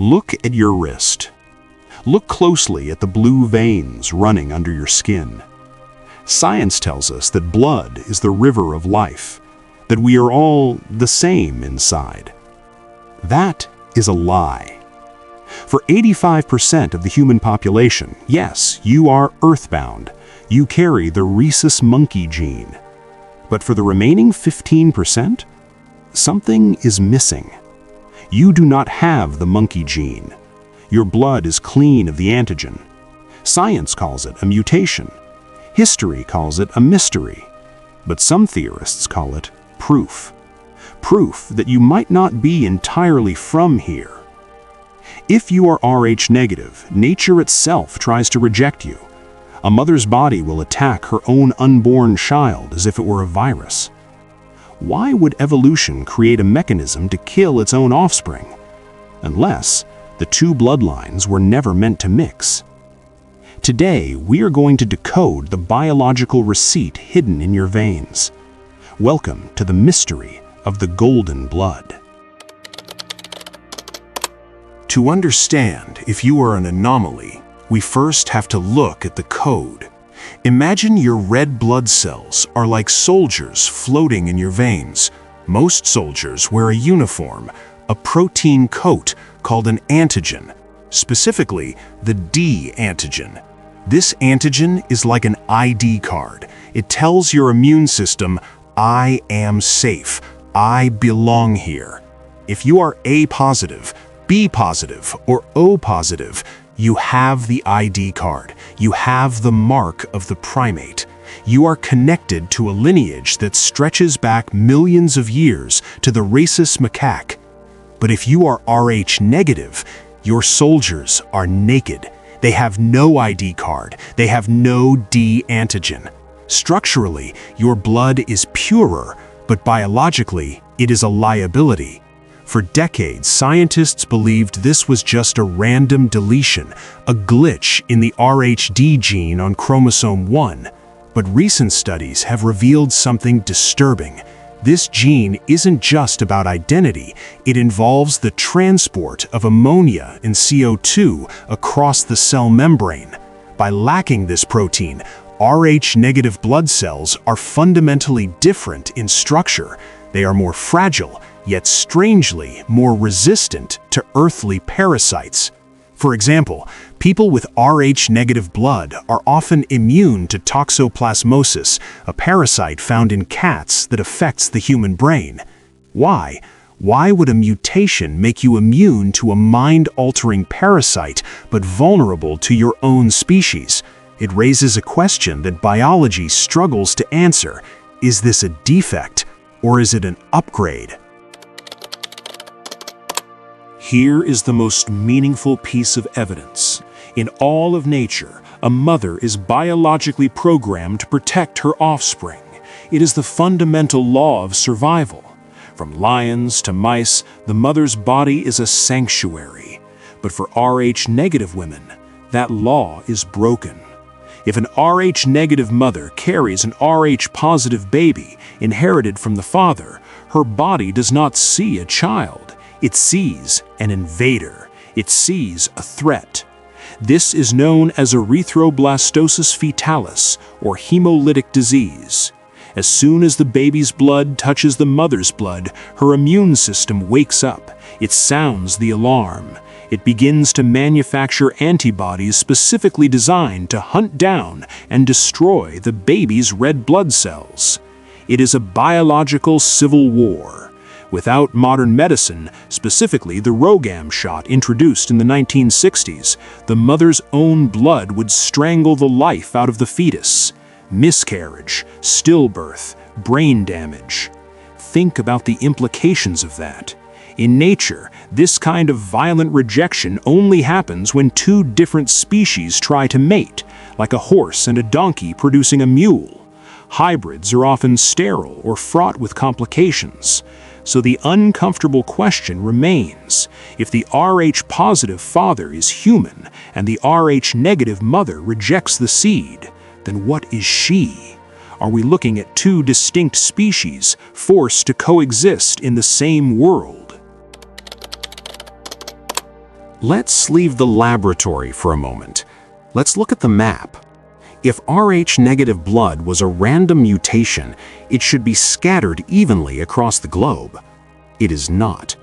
Look at your wrist. Look closely at the blue veins running under your skin. Science tells us that blood is the river of life, that we are all the same inside. That is a lie. For 85% of the human population, yes, you are earthbound. You carry the Rhesus Monkey gene. But for the remaining 15%, something is missing. You do not have the monkey gene. Your blood is clean of the antigen. Science calls it a mutation. History calls it a mystery. But some theorists call it proof. Proof that you might not be entirely from here. If you are Rh negative, nature itself tries to reject you. A mother's body will attack her own unborn child as if it were a virus. Why would evolution create a mechanism to kill its own offspring? Unless the two bloodlines were never meant to mix. Today, we are going to decode the biological receipt hidden in your veins. Welcome to the mystery of the golden blood. To understand if you are an anomaly, we first have to look at the code. Imagine your red blood cells are like soldiers floating in your veins. Most soldiers wear a uniform, a protein coat called an antigen, specifically the D antigen. This antigen is like an ID card. It tells your immune system, I am safe, I belong here. If you are A positive, B positive, or O positive, you have the ID card. You have the mark of the primate. You are connected to a lineage that stretches back millions of years to the Rhesus macaque. But if you are Rh negative, your soldiers are naked. They have no ID card. They have no D antigen. Structurally, your blood is purer, but biologically, it is a liability. For decades, scientists believed this was just a random deletion, a glitch in the Rhd gene on chromosome 1. But recent studies have revealed something disturbing. This gene isn't just about identity, it involves the transport of ammonia and CO2 across the cell membrane. By lacking this protein, Rh-negative blood cells are fundamentally different in structure. They are more fragile, yet strangely more resistant to earthly parasites. For example, people with Rh-negative blood are often immune to toxoplasmosis, a parasite found in cats that affects the human brain. Why? Why would a mutation make you immune to a mind-altering parasite but vulnerable to your own species? It raises a question that biology struggles to answer. Is this a defect, or is it an upgrade? Here is the most meaningful piece of evidence. In all of nature, a mother is biologically programmed to protect her offspring. It is the fundamental law of survival. From lions to mice, the mother's body is a sanctuary. But for Rh-negative women, that law is broken. If an Rh-negative mother carries an Rh-positive baby inherited from the father, her body does not see a child. It sees an invader. It sees a threat. This is known as erythroblastosis fetalis, or hemolytic disease. As soon as the baby's blood touches the mother's blood, her immune system wakes up. It sounds the alarm. It begins to manufacture antibodies specifically designed to hunt down and destroy the baby's red blood cells. It is a biological civil war. Without modern medicine, specifically the RhoGAM shot introduced in the 1960s, the mother's own blood would strangle the life out of the fetus. Miscarriage, stillbirth, brain damage. Think about the implications of that. In nature, this kind of violent rejection only happens when two different species try to mate, like a horse and a donkey producing a mule. Hybrids are often sterile or fraught with complications. So the uncomfortable question remains, if the Rh-positive father is human and the Rh-negative mother rejects the seed, then what is she? Are we looking at two distinct species forced to coexist in the same world? Let's leave the laboratory for a moment. Let's look at the map. If Rh-negative blood was a random mutation, it should be scattered evenly across the globe. It is not.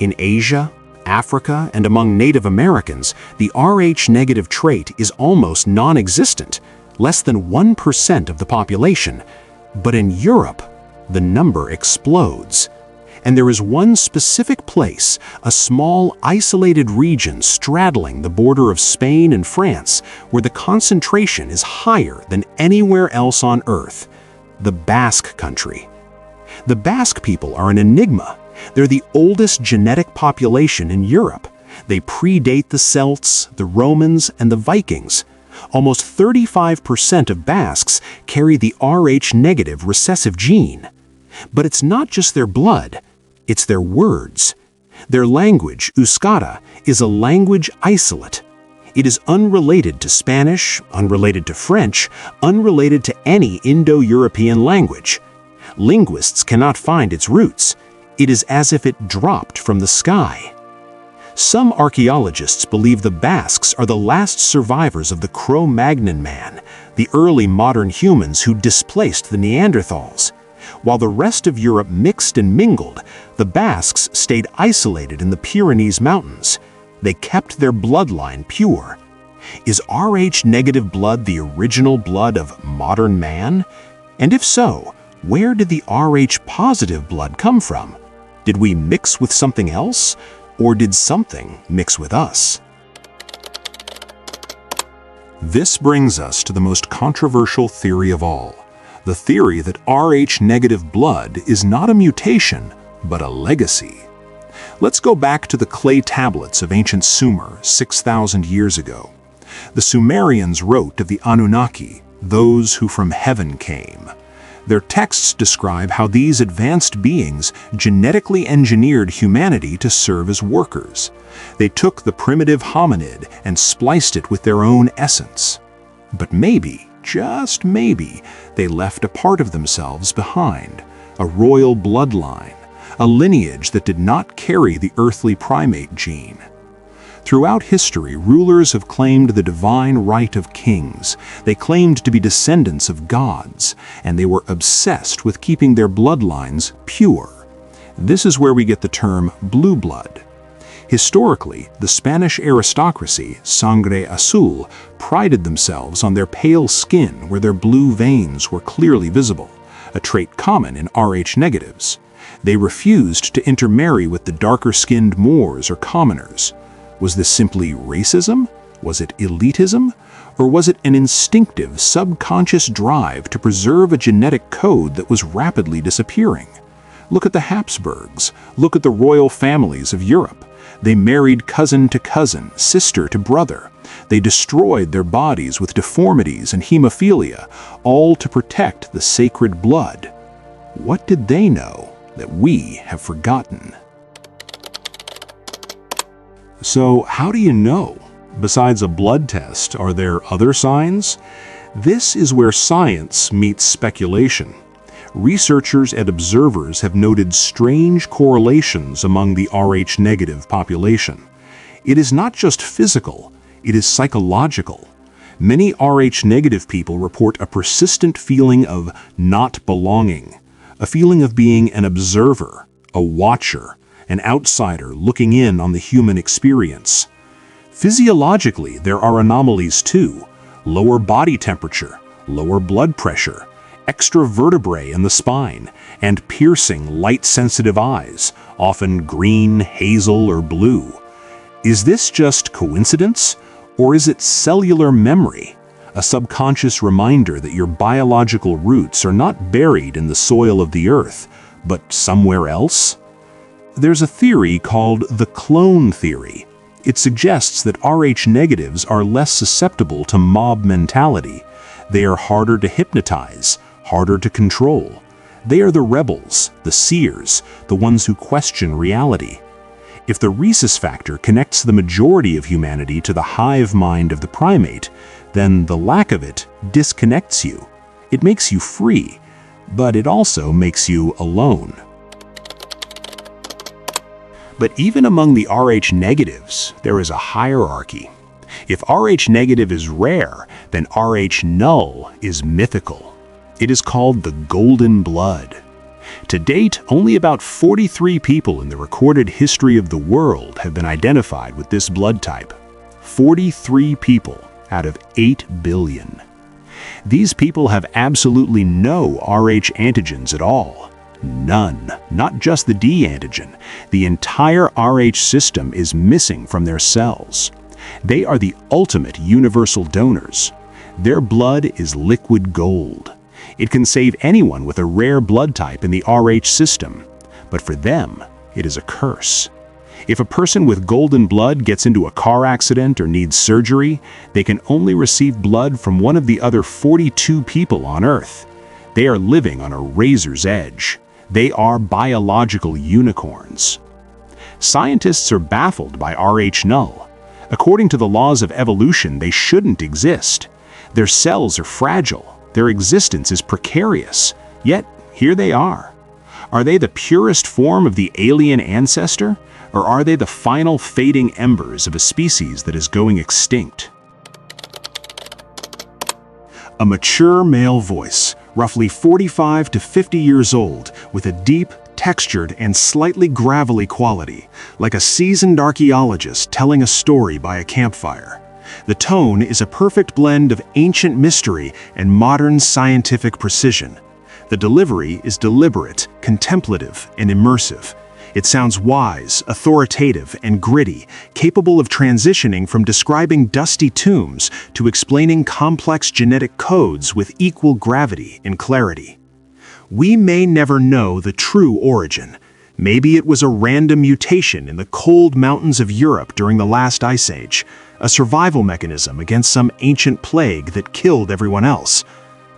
In Asia, Africa, and among Native Americans, the Rh-negative trait is almost non-existent, less than 1% of the population. But in Europe, the number explodes. And there is one specific place, a small, isolated region straddling the border of Spain and France, where the concentration is higher than anywhere else on Earth: the Basque country. The Basque people are an enigma. They're the oldest genetic population in Europe. They predate the Celts, the Romans, and the Vikings. Almost 35% of Basques carry the Rh-negative recessive gene. But it's not just their blood. It's their words. Their language, Euskara, is a language isolate. It is unrelated to Spanish, unrelated to French, unrelated to any Indo-European language. Linguists cannot find its roots. It is as if it dropped from the sky. Some archaeologists believe the Basques are the last survivors of the Cro-Magnon man, the early modern humans who displaced the Neanderthals. While the rest of Europe mixed and mingled, the Basques stayed isolated in the Pyrenees Mountains. They kept their bloodline pure. Is Rh-negative blood the original blood of modern man? And if so, where did the Rh-positive blood come from? Did we mix with something else? Or did something mix with us? This brings us to the most controversial theory of all. The theory that Rh-negative blood is not a mutation, but a legacy. Let's go back to the clay tablets of ancient Sumer 6,000 years ago. The Sumerians wrote of the Anunnaki, those who from heaven came. Their texts describe how these advanced beings genetically engineered humanity to serve as workers. They took the primitive hominid and spliced it with their own essence. But maybe, just maybe, they left a part of themselves behind, a royal bloodline, a lineage that did not carry the earthly primate gene. Throughout history, rulers have claimed the divine right of kings. They claimed to be descendants of gods, and they were obsessed with keeping their bloodlines pure. This is where we get the term blue blood. Historically, the Spanish aristocracy, sangre azul, prided themselves on their pale skin where their blue veins were clearly visible, a trait common in Rh-negatives. They refused to intermarry with the darker-skinned Moors or commoners. Was this simply racism? Was it elitism? Or was it an instinctive, subconscious drive to preserve a genetic code that was rapidly disappearing? Look at the Habsburgs. Look at the royal families of Europe. They married cousin to cousin, sister to brother. They destroyed their bodies with deformities and hemophilia, all to protect the sacred blood. What did they know that we have forgotten? So how do you know? Besides a blood test, are there other signs? This is where science meets speculation. Researchers and observers have noted strange correlations among the Rh-negative population. It is not just physical, it is psychological. Many Rh-negative people report a persistent feeling of not belonging, a feeling of being an observer, a watcher, an outsider looking in on the human experience. Physiologically, there are anomalies too: lower body temperature, lower blood pressure, extra vertebrae in the spine, and piercing, light-sensitive eyes, often green, hazel, or blue. Is this just coincidence, or is it cellular memory, a subconscious reminder that your biological roots are not buried in the soil of the earth, but somewhere else? There's a theory called the clone theory. It suggests that Rh-negatives are less susceptible to mob mentality. They are harder to hypnotize, harder to control. They are the rebels, the seers, the ones who question reality. If the rhesus factor connects the majority of humanity to the hive mind of the primate, then the lack of it disconnects you. It makes you free, but it also makes you alone. But even among the Rh negatives, there is a hierarchy. If Rh negative is rare, then Rh-Null is mythical. It is called the golden blood. To date, only about 43 people in the recorded history of the world have been identified with this blood type. 43 people out of 8 billion. These people have absolutely no Rh antigens at all. None, not just the D antigen. The entire Rh system is missing from their cells. They are the ultimate universal donors. Their blood is liquid gold. It can save anyone with a rare blood type in the Rh system, but for them, it is a curse. If a person with golden blood gets into a car accident or needs surgery, they can only receive blood from one of the other 42 people on Earth. They are living on a razor's edge. They are biological unicorns. Scientists are baffled by Rh-Null. According to the laws of evolution, they shouldn't exist. Their cells are fragile. Their existence is precarious. Yet, here they are. Are they the purest form of the alien ancestor? Or are they the final fading embers of a species that is going extinct? A mature male voice, roughly 45 to 50 years old, with a deep, textured, and slightly gravelly quality, like a seasoned archaeologist telling a story by a campfire. The tone is a perfect blend of ancient mystery and modern scientific precision. The delivery is deliberate, contemplative, and immersive. It sounds wise, authoritative, and gritty, capable of transitioning from describing dusty tombs to explaining complex genetic codes with equal gravity and clarity. We may never know the true origin. Maybe it was a random mutation in the cold mountains of Europe during the last ice age, a survival mechanism against some ancient plague that killed everyone else.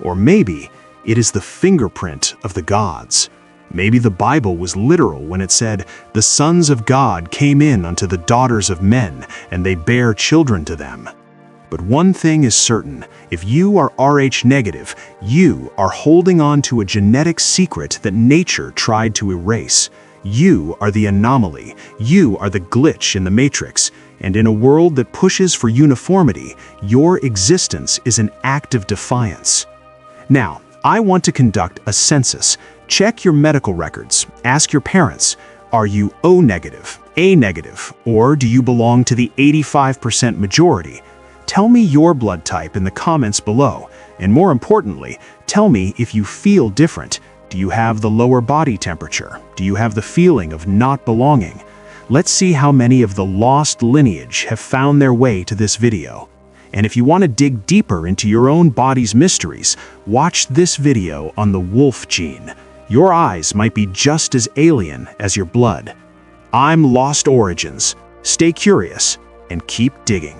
Or maybe it is the fingerprint of the gods. Maybe the Bible was literal when it said, "The sons of God came in unto the daughters of men, and they bare children to them." But one thing is certain, if you are Rh negative, you are holding on to a genetic secret that nature tried to erase. You are the anomaly. You are the glitch in the matrix. And in a world that pushes for uniformity, your existence is an act of defiance. Now, I want to conduct a census. Check your medical records. Ask your parents, are you O negative, A negative, or do you belong to the 85% majority? Tell me your blood type in the comments below, and more importantly, tell me if you feel different. Do you have the lower body temperature? Do you have the feeling of not belonging? Let's see how many of the lost lineage have found their way to this video. And if you want to dig deeper into your own body's mysteries, watch this video on the wolf gene. Your eyes might be just as alien as your blood. I'm Lost Origins. Stay curious and keep digging.